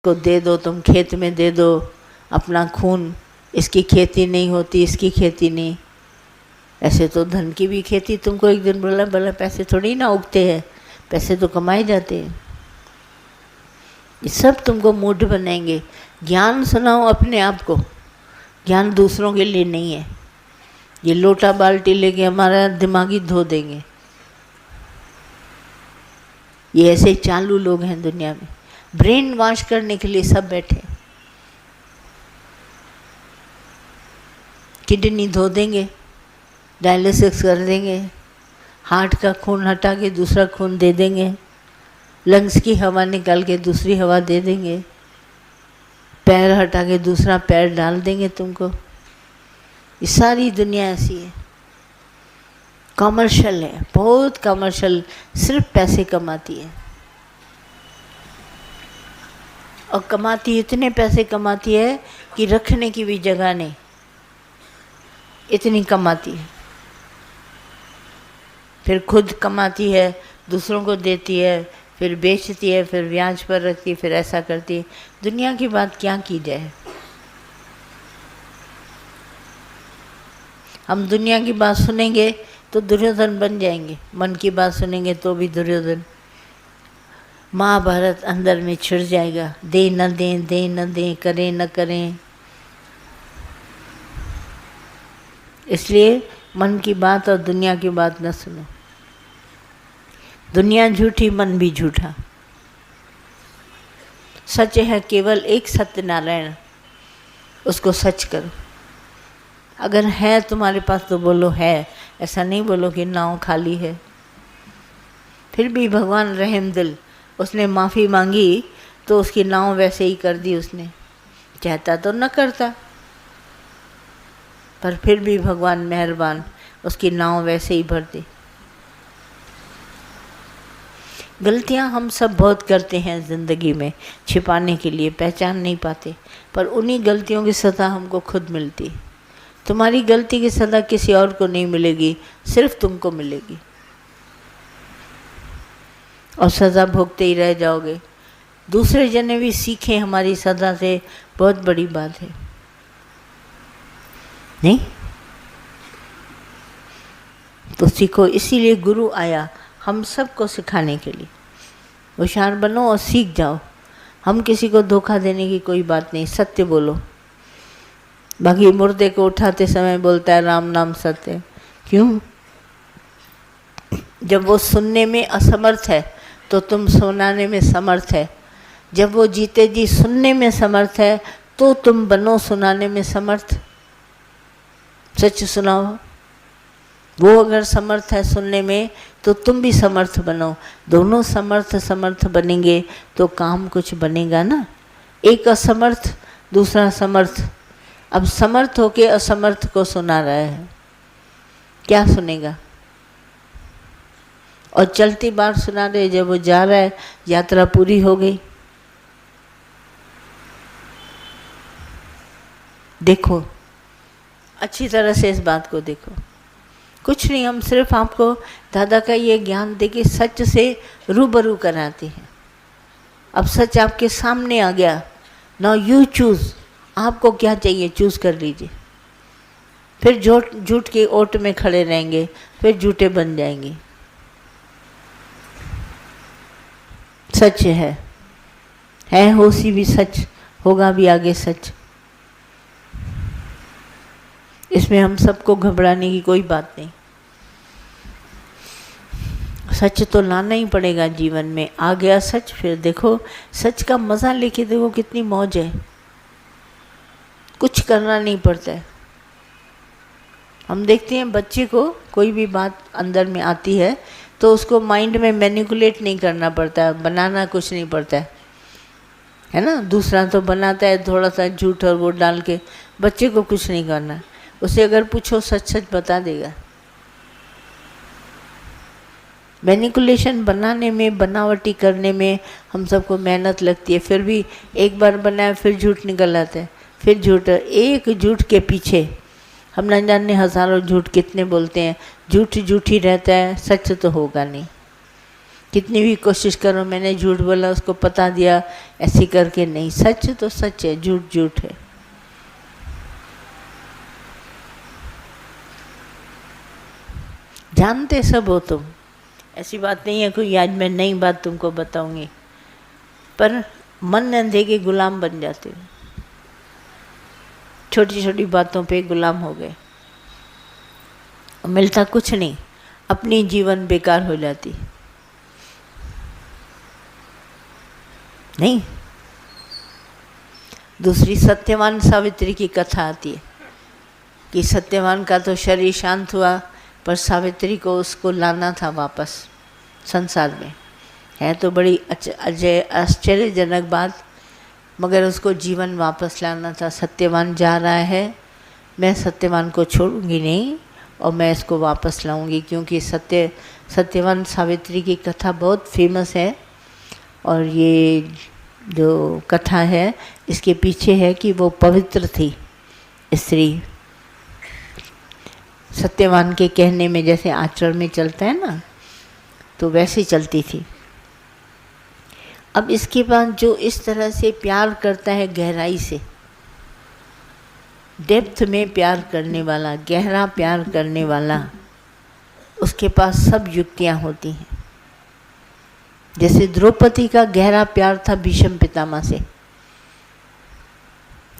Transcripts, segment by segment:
इसको दे दो, तुम खेत में दे दो अपना खून, इसकी खेती नहीं होती, इसकी खेती नहीं। ऐसे तो धन की भी खेती तुमको एक दिन बोला भला पैसे थोड़ी ना उगते हैं, पैसे तो कमाए जाते हैं। ये सब तुमको मूढ़ बनाएंगे। ज्ञान सुनाओ अपने आप को, ज्ञान दूसरों के लिए नहीं है। ये लोटा बाल्टी लेके हमारा दिमागी धो देंगे। ये ऐसे चालू लोग हैं दुनिया में, ब्रेन वॉश करने के लिए सब बैठे। किडनी धो देंगे, डायलिसिस कर देंगे, हार्ट का खून हटा के दूसरा खून दे देंगे, लंग्स की हवा निकाल के दूसरी हवा दे देंगे, पैर हटा के दूसरा पैर डाल देंगे तुमको। ये सारी दुनिया ऐसी है, कमर्शियल है, बहुत कमर्शियल, सिर्फ पैसे कमाती है। और कमाती, इतने पैसे कमाती है कि रखने की भी जगह नहीं, इतनी कमाती है। फिर खुद कमाती है, दूसरों को देती है, फिर बेचती है, फिर ब्याज पर रखती है, फिर ऐसा करती है। दुनिया की बात क्या की जाए। हम दुनिया की बात सुनेंगे तो दुर्योधन बन जाएंगे, मन की बात सुनेंगे तो भी दुर्योधन। महाभारत अंदर में छिड़ जाएगा, दे न दें, दे न दें, करें न करें। इसलिए मन की बात और दुनिया की बात न सुनो। दुनिया झूठी, मन भी झूठा। सच है केवल एक सत्यनारायण, उसको सच करो। अगर है तुम्हारे पास तो बोलो है, ऐसा नहीं बोलो कि नाव खाली है। फिर भी भगवान रहम दिल, उसने माफ़ी मांगी तो उसकी नाव वैसे ही कर दी उसने। चाहता तो न करता, पर फिर भी भगवान मेहरबान, उसकी नाव वैसे ही भर दी। गलतियां हम सब बहुत करते हैं ज़िंदगी में, छिपाने के लिए, पहचान नहीं पाते, पर उन्हीं गलतियों की सज़ा हमको खुद मिलती। तुम्हारी गलती की सज़ा किसी और को नहीं मिलेगी, सिर्फ तुमको मिलेगी, और सज़ा भोगते ही रह जाओगे। दूसरे जने भी सीखें हमारी सज़ा से, बहुत बड़ी बात है, नहीं? तो सीखो, इसीलिए गुरु आया हम सबको सिखाने के लिए। होशियार बनो और सीख जाओ। हम किसी को धोखा देने की कोई बात नहीं, सत्य बोलो। बाकी मुर्दे को उठाते समय बोलता है राम नाम सत्य, क्यों? जब वो सुनने में असमर्थ है तो तुम सुनाने में समर्थ है। जब वो जीते जी सुनने में समर्थ है तो तुम बनो सुनाने में समर्थ। सच सुनाओ। वो अगर समर्थ है सुनने में तो तुम भी समर्थ बनो। दोनों समर्थ बनेंगे तो काम कुछ बनेगा ना। एक असमर्थ, दूसरा समर्थ। अब समर्थ होके असमर्थ को सुना रहा है, क्या सुनेगा? और चलती बार सुना रहे, जब वो जा रहा है, यात्रा पूरी हो गई। देखो, अच्छी तरह से इस बात को देखो। कुछ नहीं, हम सिर्फ आपको दादा का ये ज्ञान देके सच से रूबरू कराते हैं। अब सच आपके सामने आ गया, नाउ यू चूज। आपको क्या चाहिए, चूज कर लीजिए। फिर झूठ के ओट में खड़े रहेंगे, फिर झूठे बन जाएंगे। सच है होशी भी सच, होगा भी आगे सच। इसमें हम सबको घबराने की कोई बात नहीं। सच तो लाना ही पड़ेगा जीवन में। आ गया सच, फिर देखो सच का मज़ा लेके देखो कितनी मौज है। कुछ करना नहीं पड़ता है। हम देखते हैं बच्चे को कोई भी बात अंदर में आती है तो उसको माइंड में मैनिपुलेट नहीं करना पड़ता है, बनाना कुछ नहीं पड़ता है ना। दूसरा तो बनाता है थोड़ा सा झूठ और वो डाल के, बच्चे को कुछ नहीं करना। उसे अगर पूछो सच सच बता देगा। मैनिपुलेशन बनाने में, बनावटी करने में हम सबको मेहनत लगती है। फिर भी एक बार बनाया फिर झूठ निकल आता है, फिर झूठ। एक झूठ के पीछे हम न जाने हज़ारों झूठ कितने बोलते हैं। झूठ झूठ ही रहता है, सच तो होगा नहीं। कितनी भी कोशिश करो मैंने झूठ बोला, उसको पता दिया, ऐसे करके नहीं। सच तो सच है, झूठ झूठ है। जानते सब हो तुम, ऐसी बात नहीं है कोई आज मैं नई बात तुमको बताऊंगी, पर मन अंधे के गुलाम बन जाते हो। छोटी छोटी बातों पे गुलाम हो गए, मिलता कुछ नहीं, अपनी जीवन बेकार हो जाती नहीं। दूसरी सत्यवान सावित्री की कथा आती है कि सत्यवान का तो शरीर शांत हुआ, पर सावित्री को उसको लाना था वापस संसार में। है तो बड़ी आश्चर्यजनक बात, मगर उसको जीवन वापस लाना था। सत्यवान जा रहा है, मैं सत्यवान को छोड़ूंगी नहीं और मैं इसको वापस लाऊंगी, क्योंकि सत्यवान सावित्री की कथा बहुत फेमस है। और ये जो कथा है इसके पीछे है कि वो पवित्र थी स्त्री, सत्यवान के कहने में जैसे आचरण में चलता है ना, तो वैसे चलती थी। अब इसके बाद जो इस तरह से प्यार करता है, गहराई से, डेप्थ में प्यार करने वाला, गहरा प्यार करने वाला, उसके पास सब युक्तियां होती हैं। जैसे द्रौपदी का गहरा प्यार था भीष्म पितामह से,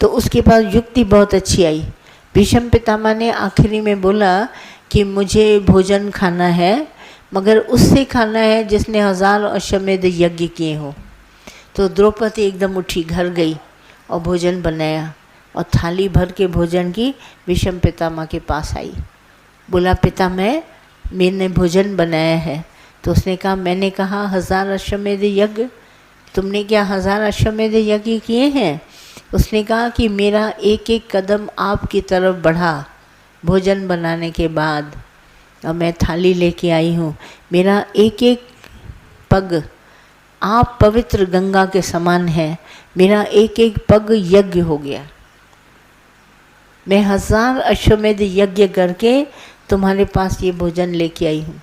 तो उसके पास युक्ति बहुत अच्छी आई। भीष्म पितामह ने आखिरी में बोला कि मुझे भोजन खाना है, मगर उससे खाना है जिसने 1000 अश्वमेध यज्ञ किए हो। तो द्रौपदी एकदम उठी, घर गई और भोजन बनाया और थाली भर के भोजन की भीष्म पितामह के पास आई। बोला पितामह मैंने भोजन बनाया है। तो उसने कहा मैंने कहा 1000 अश्वमेध यज्ञ, तुमने क्या 1000 अश्वमेध यज्ञ किए हैं? उसने कहा कि मेरा एक एक कदम आपकी तरफ बढ़ा भोजन बनाने के बाद, और मैं थाली लेके आई हूँ, मेरा एक एक पग आप पवित्र गंगा के समान है, मेरा एक एक पग यज्ञ हो गया। मैं 1000 अश्वमेध यज्ञ करके तुम्हारे पास ये भोजन लेके आई हूँ।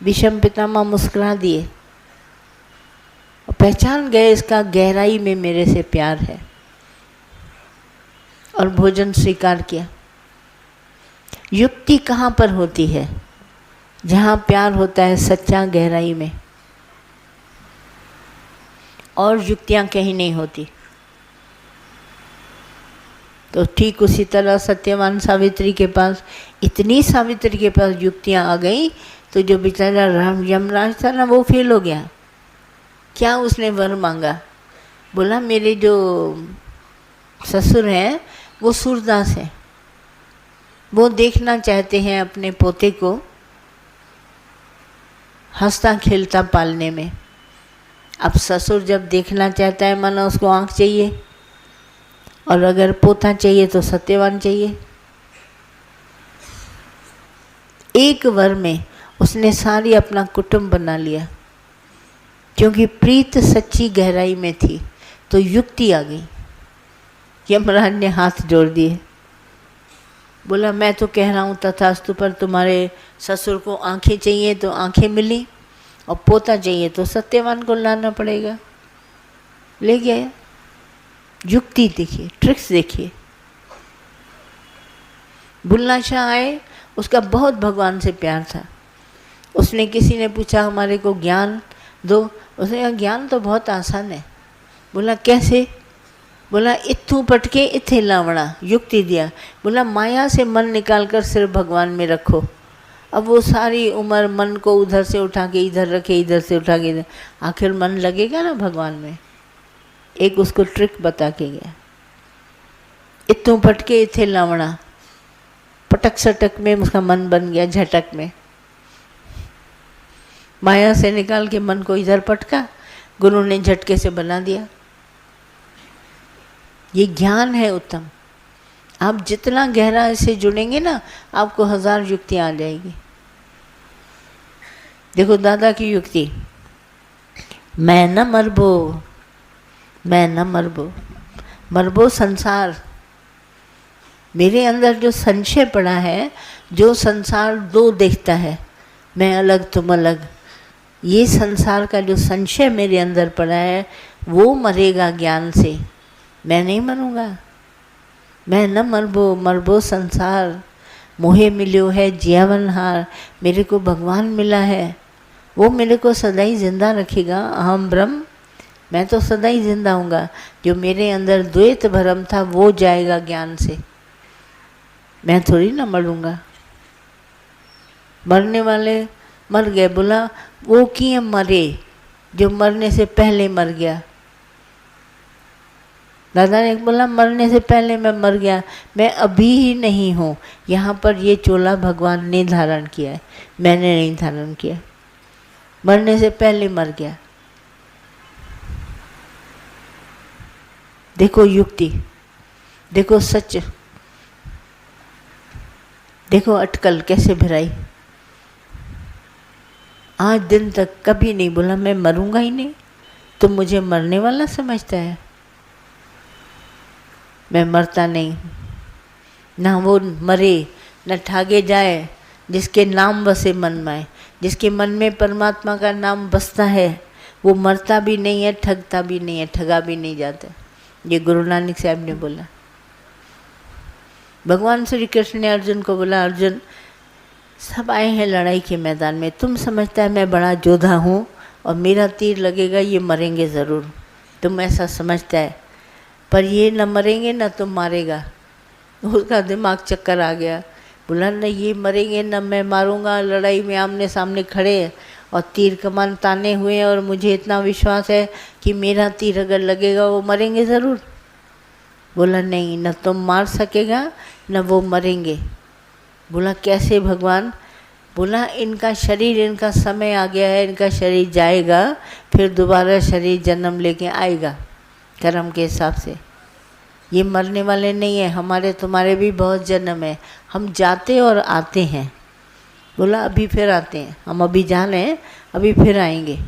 भीष्म पितामह मुस्कुरा दिए और पहचान गए इसका गहराई में मेरे से प्यार है, और भोजन स्वीकार किया। युक्ति कहाँ पर होती है? जहाँ प्यार होता है सच्चा, गहराई में, और युक्तियाँ कहीं नहीं होती। तो ठीक उसी तरह सत्यवान सावित्री के पास, इतनी सावित्री के पास युक्तियाँ आ गई, तो जो बेचारा यमराज था ना, वो फेल हो गया। क्या उसने वर मांगा? बोला मेरे जो ससुर हैं वो सूरदास हैं, वो देखना चाहते हैं अपने पोते को हंसता खेलता पालने में। अब ससुर जब देखना चाहता है, माना उसको आँख चाहिए, और अगर पोता चाहिए तो सत्यवान चाहिए। एक वर में उसने सारी अपना कुटुंब बना लिया, क्योंकि प्रीत सच्ची गहराई में थी। तो युक्ति आ गई। यमराज ने हाथ जोड़ दिए, बोला मैं तो कह रहा हूँ तथास्तु, पर तुम्हारे ससुर को आंखें चाहिए तो आंखें मिली, और पोता चाहिए तो सत्यवान को लाना पड़ेगा। ले गया। युक्ति देखिए, ट्रिक्स देखिए। बुल्ला शाह आए, उसका बहुत भगवान से प्यार था। उसने किसी ने पूछा हमारे को ज्ञान दो, उसने कहा ज्ञान तो बहुत आसान है। बोला कैसे? बोला इत्थू पटके इत्थे लावड़ा। युक्ति दिया। बोला माया से मन निकाल कर सिर्फ भगवान में रखो। अब वो सारी उम्र मन को उधर से उठा के इधर रखे, इधर से उठा के इधर, आखिर मन लगेगा ना भगवान में। एक उसको ट्रिक बता के गया। इत्थू पटके इत्थे लावड़ा, पटक सटक में उसका मन बन गया, झटक में। माया से निकाल के मन को इधर पटका, गुरु ने झटके से बना दिया। ये ज्ञान है उत्तम। आप जितना गहरा इससे जुड़ेंगे ना, आपको 1000 युक्तियाँ आ जाएगी। देखो दादा की युक्ति, मैं न मरबो, मैं न मरबो, मरबो संसार। मेरे अंदर जो संशय पड़ा है, जो संसार दो देखता है, मैं अलग तुम अलग, ये संसार का जो संशय मेरे अंदर पड़ा है वो मरेगा ज्ञान से, मैं नहीं मरूँगा। मैं न मरबो मरबो संसार, मोहे मिल्यो है जीवन हार। मेरे को भगवान मिला है, वो मेरे को सदा ही जिंदा रखेगा। अहम ब्रह्म, मैं तो सदा ही जिंदा हूँगा। जो मेरे अंदर द्वैत भरम था वो जाएगा ज्ञान से, मैं थोड़ी ना मरूँगा। मरने वाले मर गए, बोला वो किए मरे जो मरने से पहले मर गया। दादा ने बोला मरने से पहले मैं मर गया, मैं अभी ही नहीं हूँ। यहाँ पर ये चोला भगवान ने धारण किया है, मैंने नहीं धारण किया। मरने से पहले मर गया। देखो युक्ति, देखो सच, देखो अटकल कैसे भिराई। आज दिन तक कभी नहीं बोला मैं मरूंगा ही नहीं, तो मुझे मरने वाला समझता है। मैं मरता नहीं, ना वो मरे न ठागे जाए जिसके नाम बसे मन में। जिसके मन में परमात्मा का नाम बसता है वो मरता भी नहीं है, ठगता भी नहीं है, ठगा भी नहीं जाता। ये गुरु नानक साहब ने बोला। भगवान श्री कृष्ण ने अर्जुन को बोला, अर्जुन सब आए हैं लड़ाई के मैदान में, तुम समझता है मैं बड़ा योद्धा हूँ और मेरा तीर लगेगा ये मरेंगे ज़रूर, तुम ऐसा समझता है, पर ये न मरेंगे न तुम मारेगा। उसका दिमाग चक्कर आ गया। बोला न ये मरेंगे न मैं मारूंगा। लड़ाई में आमने सामने खड़े हैं और तीर कमान ताने हुए हैं और मुझे इतना विश्वास है कि मेरा तीर अगर लगेगा वो मरेंगे ज़रूर। बोला नहीं, न तुम मार सकेगा न वो मरेंगे। बोला कैसे भगवान? बोला इनका शरीर, इनका समय आ गया है, इनका शरीर जाएगा, फिर दोबारा शरीर जन्म लेके आएगा कर्म के हिसाब से। ये मरने वाले नहीं है, हमारे तुम्हारे भी बहुत जन्म है, हम जाते और आते हैं। बोला अभी फिर आते हैं, हम अभी जा रहे हैं, अभी फिर आएंगे।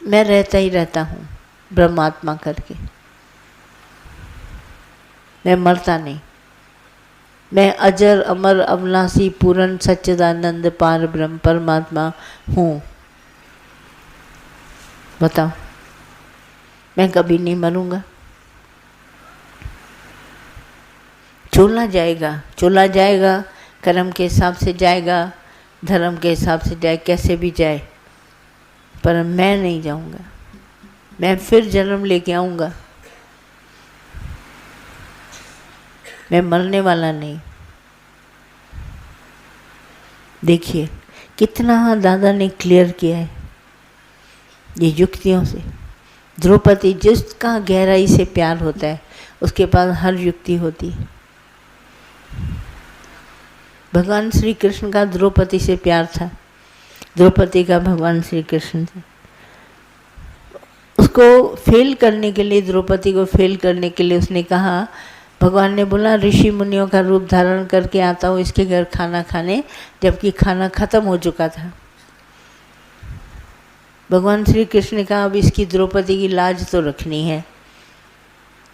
मैं रहता ही रहता हूँ ब्रह्मात्मा करके, मैं मरता नहीं। मैं अजर अमर अविनाशी पूर्ण सच्चिदानंद पार ब्रह्म परमात्मा हूँ। बताओ, मैं कभी नहीं मरूंगा। चोला जाएगा, चोला जाएगा, कर्म के हिसाब से जाएगा, धर्म के हिसाब से जाए, कैसे भी जाए, पर मैं नहीं जाऊंगा। मैं फिर जन्म लेके आऊँगा। मैं मरने वाला नहीं। देखिए कितना दादा ने क्लियर किया है ये युक्तियों से। द्रौपदी जिसका गहराई से प्यार होता है उसके पास हर युक्ति होती है। भगवान श्री कृष्ण का द्रौपदी से प्यार था, द्रौपदी का भगवान श्री कृष्ण से। उसको फेल करने के लिए, द्रौपदी को फेल करने के लिए उसने कहा, भगवान ने बोला ऋषि मुनियों का रूप धारण करके आता हूँ इसके घर खाना खाने, जबकि खाना खत्म हो चुका था। भगवान श्री कृष्ण ने कहा अब इसकी द्रौपदी की लाज तो रखनी है।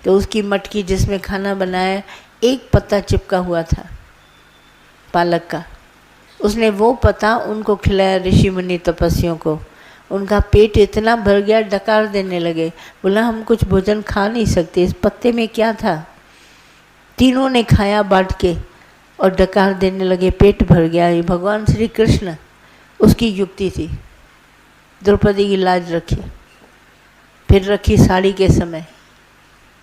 तो उसकी मटकी जिसमें खाना बनाया, एक पत्ता चिपका हुआ था पालक का, उसने वो पत्ता उनको खिलाया, ऋषि मुनि तपस्वियों को। उनका पेट इतना भर गया, डकार देने लगे। बोला हम कुछ भोजन खा नहीं सकते, इस पत्ते में क्या था? तीनों ने खाया बांट के और डकार देने लगे, पेट भर गया। ये भगवान श्री कृष्ण, उसकी युक्ति थी। द्रौपदी की लाज रखी, फिर रखी साड़ी के समय।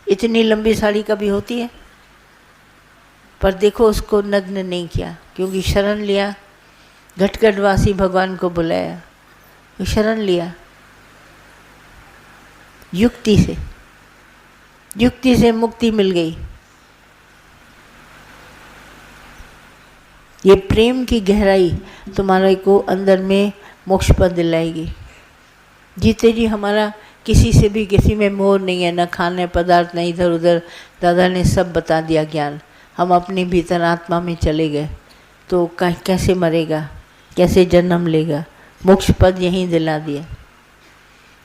इतनी लंबी साड़ी कभी होती है? पर देखो उसको नग्न नहीं किया, क्योंकि शरण लिया। घटघटवासी भगवान को बुलाया, शरण लिया। युक्ति से, युक्ति से मुक्ति मिल गई। ये प्रेम की गहराई तुम्हारे को अंदर में मोक्ष पद दिलाएगी। जीते जी हमारा किसी से भी किसी में मोह नहीं है, न खाने पदार्थ, न इधर उधर। दादा ने सब बता दिया ज्ञान। हम अपने भीतर आत्मा में चले गए तो कैसे मरेगा, कैसे जन्म लेगा, मोक्ष पद यहीं दिला दिया,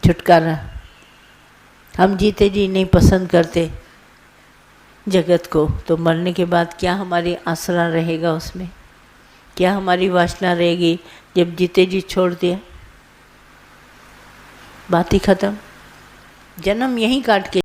छुटकारा। हम जीते जी नहीं पसंद करते जगत को, तो मरने के बाद क्या हमारी आसरा रहेगा उसमें? क्या हमारी वासना रहेगी जब जीते जी छोड़ दिया? बात ही खत्म। जन्म यहीं काट के